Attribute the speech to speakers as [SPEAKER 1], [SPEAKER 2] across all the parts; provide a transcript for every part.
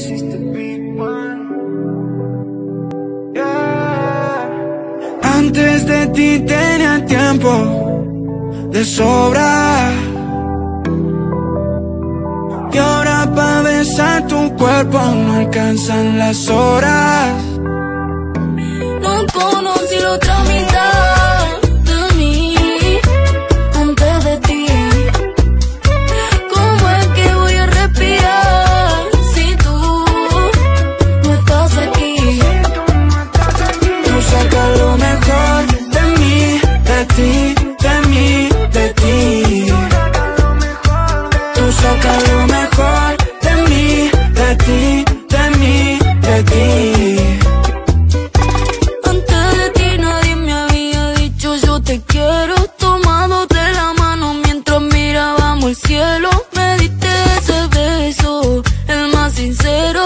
[SPEAKER 1] existe Big One. Yeah. Antes de ti tenía tiempo de sobra, y ahora pa' besar tu cuerpo no alcanzan las horas.
[SPEAKER 2] No conocí la otra mitad de mí antes de ti. ¿Cómo es que voy a respirar si tú no estás aquí?
[SPEAKER 1] Tú sacas lo mejor de mí, de ti, de mí, de ti. Tú sacas lo mejor de mí, de ti, de mí, de ti.
[SPEAKER 2] Antes de ti nadie me había dicho yo te quiero. Tomado de la mano mientras mirábamos el cielo. Me diste ese beso, el más sincero.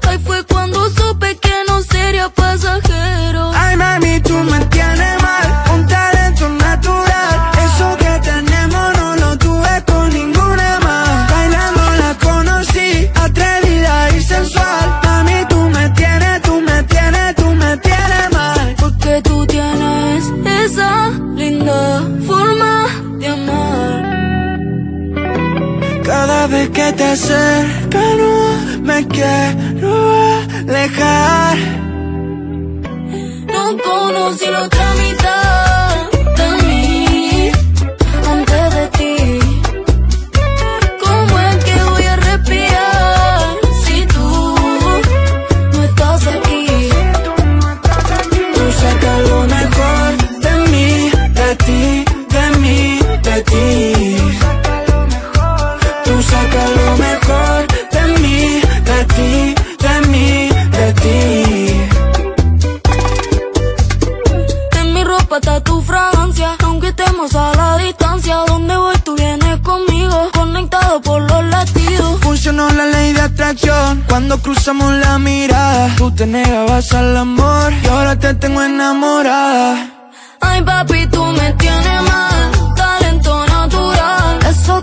[SPEAKER 2] Ahí fue cuando supe que no sería pasajero.
[SPEAKER 1] Ay, mami, tú me tienes mal, un talento natural. Eso que tenemos no lo tuve con ninguna más. Bailando la conocí, atrevida y sensual. Mami, tú me tienes, tú me tienes, tú me tienes mal.
[SPEAKER 2] Porque tú tienes esa linda forma de amar.
[SPEAKER 1] Cada vez que te acercas no me quiero alejar.
[SPEAKER 2] No conocí la otra mitad de mí antes de ti. ¿Cómo es que voy a respirar si tú no estás aquí?
[SPEAKER 1] Tú sacas lo mejor de mí, de ti, de mí, de ti. Tú sacas lo mejor de mí, de ti, de mí, de ti.
[SPEAKER 2] En mi ropa está tu fragancia, aunque estemos a la distancia. Donde voy tú vienes conmigo, conectado por los latidos.
[SPEAKER 1] Funcionó la ley de atracción cuando cruzamos la mirada. Tú te negabas al amor y ahora te tengo enamorada.
[SPEAKER 2] Ay papi, tú me tienes mal, talento natural. Eso